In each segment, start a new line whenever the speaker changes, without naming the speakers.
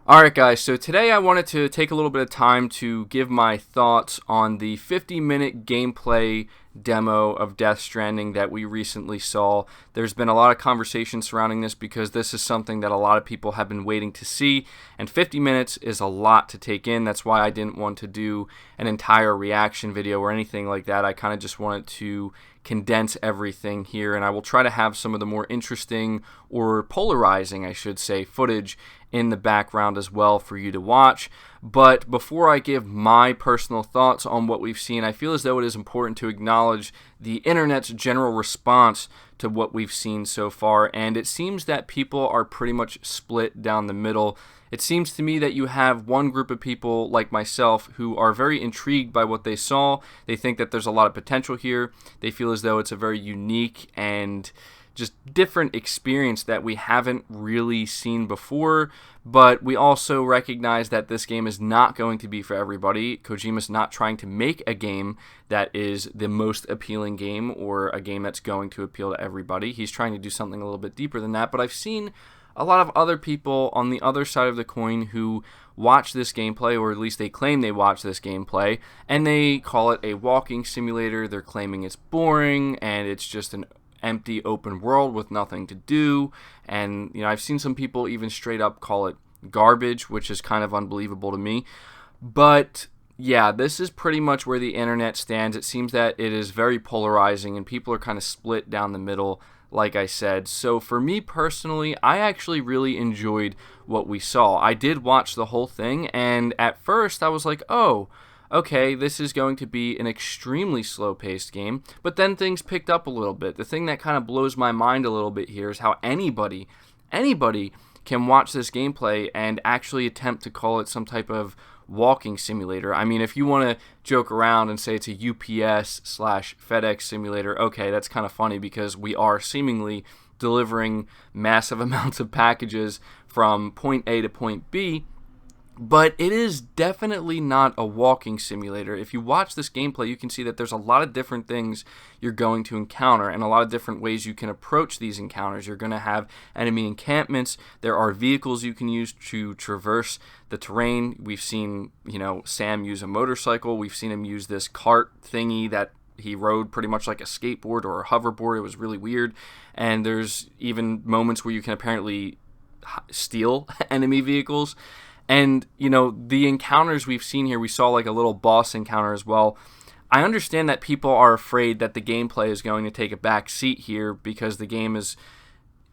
Alright guys, so today I wanted to take a little bit of time to give my thoughts on the 50-minute gameplay demo of Death Stranding that we recently saw. There's been a lot of conversation surrounding this because this is something that a lot of people have been waiting to see, and 50 minutes is a lot to take in. That's why I didn't want to do an entire reaction video or anything like that. I kind of just wanted to condense everything here, and I will try to have some of the more interesting, or polarizing I should say, footage in the background as well for you to watch. But before I give my personal thoughts on what we've seen, I feel as though it is important to acknowledge the internet's general response to what we've seen so far, and it seems that people are pretty much split down the middle. It seems to me that you have one group of people like myself who are very intrigued by what they saw. They think that there's a lot of potential here. They feel as though it's a very unique and just different experience that we haven't really seen before, but we also recognize that this game is not going to be for everybody. Kojima's not trying to make a game that is the most appealing game or a game that's going to appeal to everybody. He's trying to do something a little bit deeper than that, but I've seen a lot of other people on the other side of the coin who watch this gameplay, or at least they claim they watch this gameplay, and they call it a walking simulator. They're claiming it's boring and it's just an empty open world with nothing to do. And I've seen some people even straight up call it garbage, which is kind of unbelievable to me. But yeah, this is pretty much where the internet stands. It seems that it is very polarizing and people are kind of split down the middle, like I said. So for me personally, I actually really enjoyed what we saw. I did watch the whole thing, and at first I was like, oh, okay, this is going to be an extremely slow-paced game, but then things picked up a little bit. The thing that kind of blows my mind a little bit here is how anybody can watch this gameplay and actually attempt to call it some type of walking simulator. I mean, if you want to joke around and say it's a UPS/FedEx simulator, okay, that's kind of funny because we are seemingly delivering massive amounts of packages from point A to point B, but it is definitely not a walking simulator. If you watch this gameplay, you can see that there's a lot of different things you're going to encounter and a lot of different ways you can approach these encounters. You're going to have enemy encampments. There are vehicles you can use to traverse the terrain. We've seen, Sam use a motorcycle. We've seen him use this cart thingy that he rode pretty much like a skateboard or a hoverboard. It was really weird. And there's even moments where you can apparently steal enemy vehicles. And, the encounters we've seen here, we saw like a little boss encounter as well. I understand that people are afraid that the gameplay is going to take a back seat here because the game is,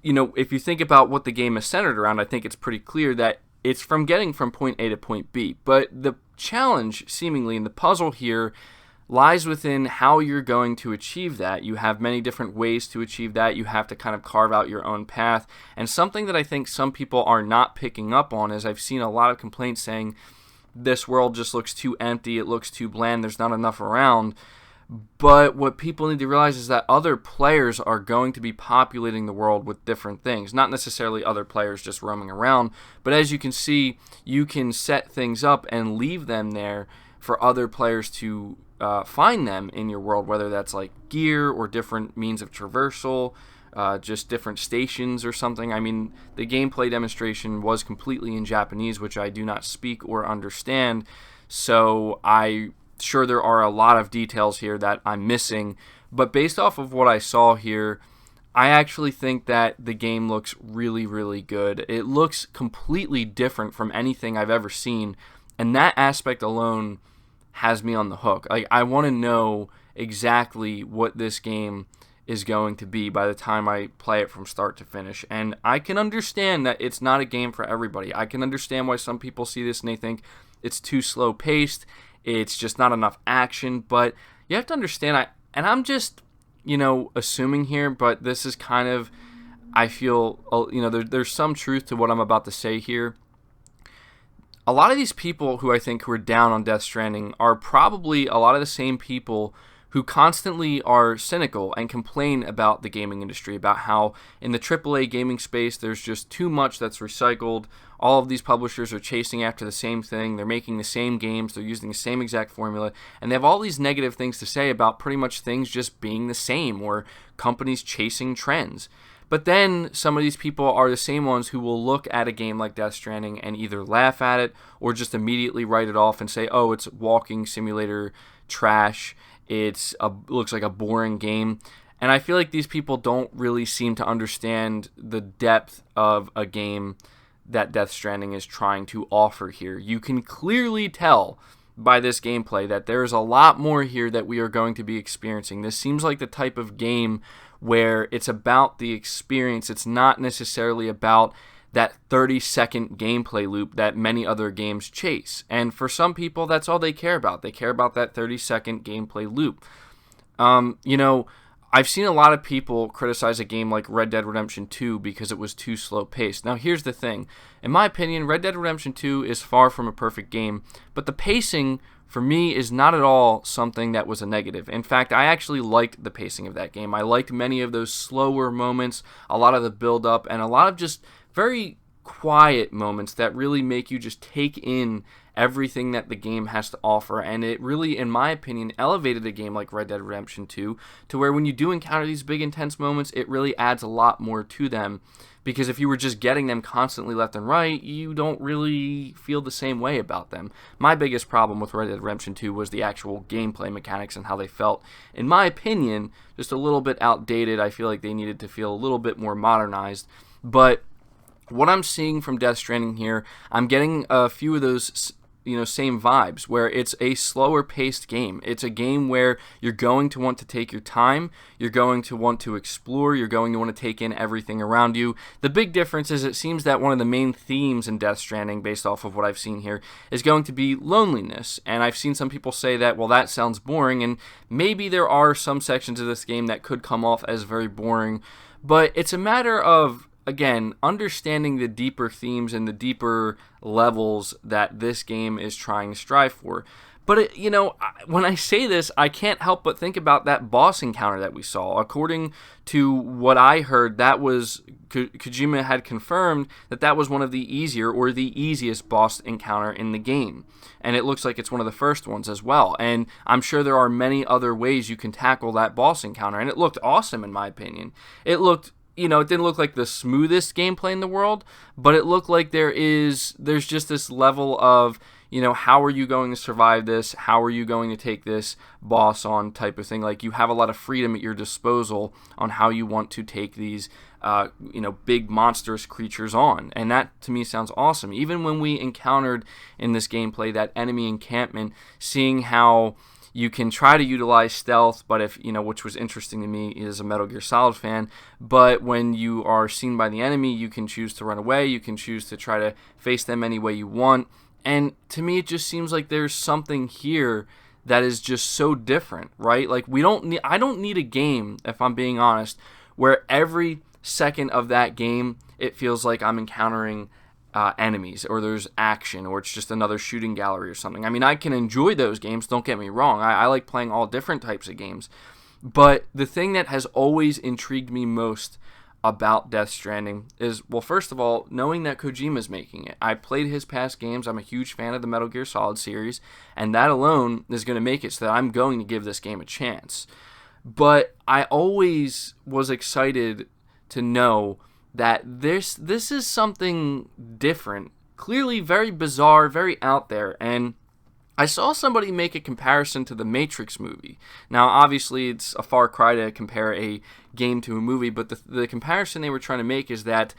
if you think about what the game is centered around, I think it's pretty clear that it's from getting from point A to point B. But the challenge, seemingly, in the puzzle here lies within how you're going to achieve that. You have many different ways to achieve that. You have to kind of carve out your own path. And something that I think some people are not picking up on is I've seen a lot of complaints saying this world just looks too empty, it looks too bland, there's not enough around. But what people need to realize is that other players are going to be populating the world with different things. Not necessarily other players just roaming around, but as you can see, you can set things up and leave them there for other players to find them in your world, whether that's like gear or different means of traversal, just different stations or something. I mean, the gameplay demonstration was completely in Japanese, which I do not speak or understand, so I'm sure there are a lot of details here that I'm missing, but based off of what I saw here, I actually think that the game looks really, really good. It looks completely different from anything I've ever seen, and that aspect alone has me on the hook. Like, I want to know exactly what this game is going to be by the time I play it from start to finish. And I can understand that it's not a game for everybody. I can understand why some people see this and they think it's too slow paced, it's just not enough action, but you have to understand, I'm just, assuming here, but this is kind of, I feel, there's some truth to what I'm about to say here. A lot of these people who are down on Death Stranding are probably a lot of the same people who constantly are cynical and complain about the gaming industry, about how in the AAA gaming space there's just too much that's recycled. All of these publishers are chasing after the same thing. They're making the same games. They're using the same exact formula. And they have all these negative things to say about pretty much things just being the same or companies chasing trends. But then some of these people are the same ones who will look at a game like Death Stranding and either laugh at it or just immediately write it off and say, oh, it's walking simulator trash. Looks like a boring game. And I feel like these people don't really seem to understand the depth of a game that Death Stranding is trying to offer here. You can clearly tell by this gameplay that there's a lot more here that we are going to be experiencing. This seems like the type of game where it's about the experience. It's not necessarily about that 30-second gameplay loop that many other games chase. And for some people, that's all they care about. They care about that 30-second gameplay loop. I've seen a lot of people criticize a game like Red Dead Redemption 2 because it was too slow-paced. Now, here's the thing. In my opinion, Red Dead Redemption 2 is far from a perfect game, but the pacing, for me, is not at all something that was a negative. In fact, I actually liked the pacing of that game. I liked many of those slower moments, a lot of the build-up, and a lot of just very quiet moments that really make you just take in everything that the game has to offer. And it really, in my opinion, elevated a game like Red Dead Redemption 2 to where when you do encounter these big intense moments, it really adds a lot more to them, because if you were just getting them constantly left and right, you don't really feel the same way about them. My biggest problem with Red Dead Redemption 2 was the actual gameplay mechanics and how they felt, in my opinion, just a little bit outdated. I feel like they needed to feel a little bit more modernized. But what I'm seeing from Death Stranding here, I'm getting a few of those same vibes, where it's a slower paced game. It's a game where you're going to want to take your time, you're going to want to explore, you're going to want to take in everything around you. The big difference is it seems that one of the main themes in Death Stranding, based off of what I've seen here, is going to be loneliness. And I've seen some people say that, well, that sounds boring, and maybe there are some sections of this game that could come off as very boring, but it's a matter of, again, understanding the deeper themes and the deeper levels that this game is trying to strive for. But, when I say this, I can't help but think about that boss encounter that we saw. According to what I heard, that was Kojima had confirmed that was one of the easier or the easiest boss encounter in the game. And it looks like it's one of the first ones as well. And I'm sure there are many other ways you can tackle that boss encounter. And it looked awesome, in my opinion. It didn't look like the smoothest gameplay in the world, but it looked like there's just this level of, how are you going to survive this? How are you going to take this boss on type of thing? Like, you have a lot of freedom at your disposal on how you want to take these, big monstrous creatures on. And that, to me, sounds awesome. Even when we encountered in this gameplay that enemy encampment, seeing how you can try to utilize stealth, but which was interesting to me as a Metal Gear Solid fan, but when you are seen by the enemy, you can choose to run away, you can choose to try to face them any way you want, and to me it just seems like there's something here that is just so different, right? Like, I don't need a game, if I'm being honest, where every second of that game, it feels like I'm encountering enemies, or there's action, or it's just another shooting gallery or something. I mean, I can enjoy those games, don't get me wrong. I like playing all different types of games. But the thing that has always intrigued me most about Death Stranding is, well, first of all, knowing that Kojima's making it. I played his past games. I'm a huge fan of the Metal Gear Solid series, and that alone is going to make it so that I'm going to give this game a chance. But I always was excited to know that this is something different, clearly very bizarre, very out there. And I saw somebody make a comparison to the Matrix movie. Now, obviously, it's a far cry to compare a game to a movie, but the comparison they were trying to make is that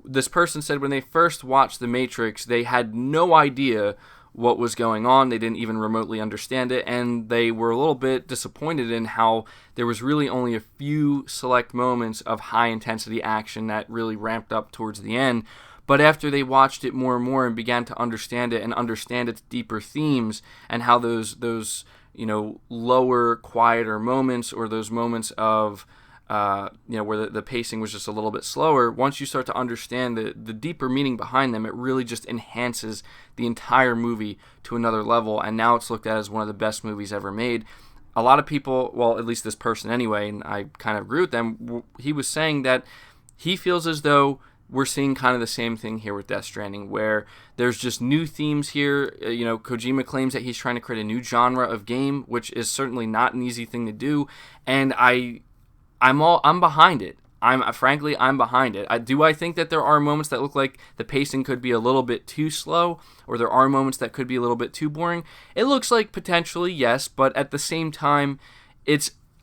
this person said when they first watched the Matrix, they had no idea what was going on. They didn't even remotely understand it, and they were a little bit disappointed in how there was really only a few select moments of high-intensity action that really ramped up towards the end. But after they watched it more and more and began to understand it and understand its deeper themes and how those lower, quieter moments, or those moments of where the pacing was just a little bit slower, once you start to understand the deeper meaning behind them, it really just enhances the entire movie to another level, and now it's looked at as one of the best movies ever made. A lot of people, well, at least this person anyway, and I kind of agree with them, he was saying that he feels as though we're seeing kind of the same thing here with Death Stranding, where there's just new themes here. Kojima claims that he's trying to create a new genre of game, which is certainly not an easy thing to do, and I'm behind it. I'm behind it. I think that there are moments that look like the pacing could be a little bit too slow, or there are moments that could be a little bit too boring. It looks like potentially yes, but at the same time,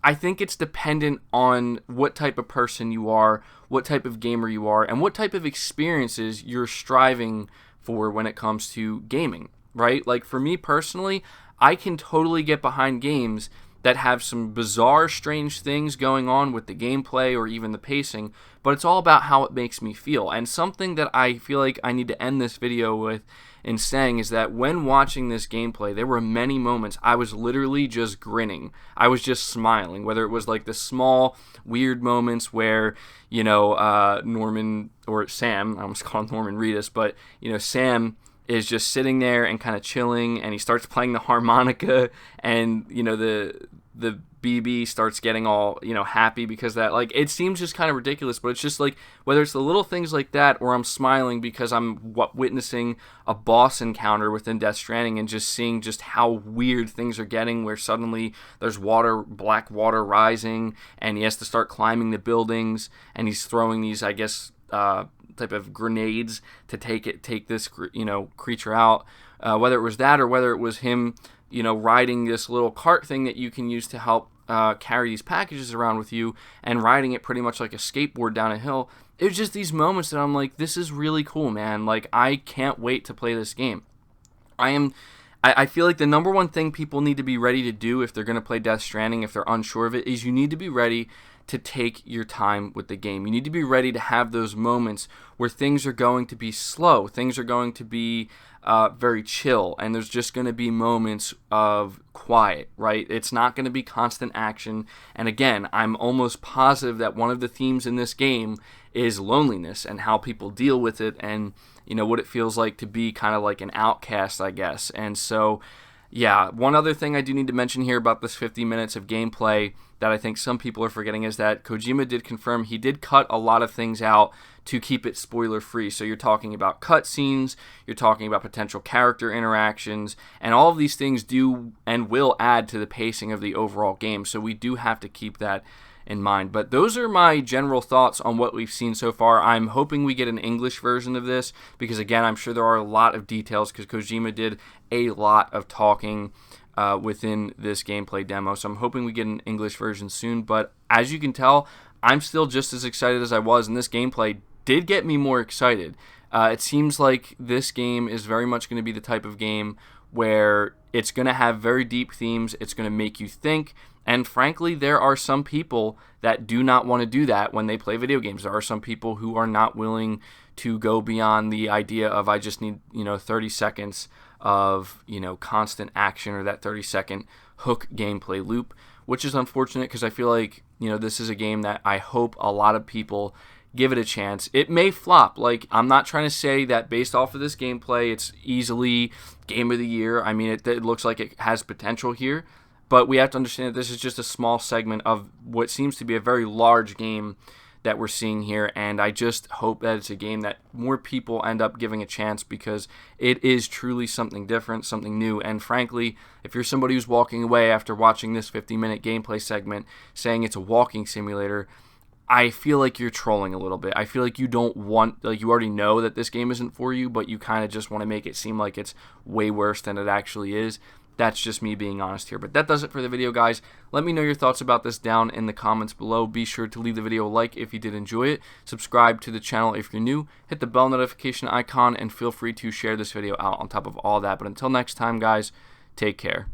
I think it's dependent on what type of person you are, what type of gamer you are, and what type of experiences you're striving for when it comes to gaming, right? Like for me personally, I can totally get behind games that have some bizarre, strange things going on with the gameplay or even the pacing, but it's all about how it makes me feel. And something that I feel like I need to end this video with in saying is that when watching this gameplay, there were many moments I was literally just grinning. I was just smiling, whether it was like the small, weird moments where, Norman, or Sam, I almost called him Norman Reedus, but, Sam is just sitting there and kind of chilling, and he starts playing the harmonica, and the BB starts getting all happy because that, like, it seems just kind of ridiculous, but it's just like whether it's the little things like that, or I'm smiling because I'm witnessing a boss encounter within Death Stranding and just seeing just how weird things are getting, where suddenly there's black water rising, and he has to start climbing the buildings, and he's throwing these, I guess, type of grenades to take this creature out, whether it was that or whether it was him riding this little cart thing that you can use to help carry these packages around with you, and riding it pretty much like a skateboard down a hill. It was just these moments that I'm like, this is really cool, man. Like, I can't wait to play this game. I feel like the number one thing people need to be ready to do if they're going to play Death Stranding, if they're unsure of it, is you need to be ready to take your time with the game. You need to be ready to have those moments where things are going to be slow, things are going to be very chill, and there's just going to be moments of quiet, right? It's not going to be constant action. And again, I'm almost positive that one of the themes in this game is loneliness and how people deal with it, and what it feels like to be kind of like an outcast, I guess. And so, yeah, one other thing I do need to mention here about this 50 minutes of gameplay that I think some people are forgetting is that Kojima did confirm he did cut a lot of things out to keep it spoiler free. So you're talking about cutscenes, you're talking about potential character interactions, and all of these things do and will add to the pacing of the overall game. So we do have to keep that in mind. But those are my general thoughts on what we've seen so far. I'm hoping we get an English version of this because, again, I'm sure there are a lot of details because Kojima did a lot of talking within this gameplay demo. So I'm hoping we get an English version soon. But as you can tell, I'm still just as excited as I was, and this gameplay did get me more excited. It seems like this game is very much going to be the type of game where it's going to have very deep themes, it's going to make you think, and frankly, there are some people that do not want to do that when they play video games. There are some people who are not willing to go beyond the idea of I just need 30 seconds of constant action, or that 30-second hook gameplay loop, which is unfortunate because I feel like this is a game that I hope a lot of people give it a chance. It may flop. Like, I'm not trying to say that based off of this gameplay it's easily game of the year. I mean, it looks like it has potential here, but we have to understand that this is just a small segment of what seems to be a very large game that we're seeing here, and I just hope that it's a game that more people end up giving a chance because it is truly something different, something new. And frankly, if you're somebody who's walking away after watching this 50-minute gameplay segment saying it's a walking simulator, I feel like you're trolling a little bit. I feel like you don't want, like, you already know that this game isn't for you, but you kind of just want to make it seem like it's way worse than it actually is. That's just me being honest here. But that does it for the video, guys. Let me know your thoughts about this down in the comments below. Be sure to leave the video a like if you did enjoy it. Subscribe to the channel if you're new. Hit the bell notification icon, and feel free to share this video out on top of all that. But until next time, guys, take care.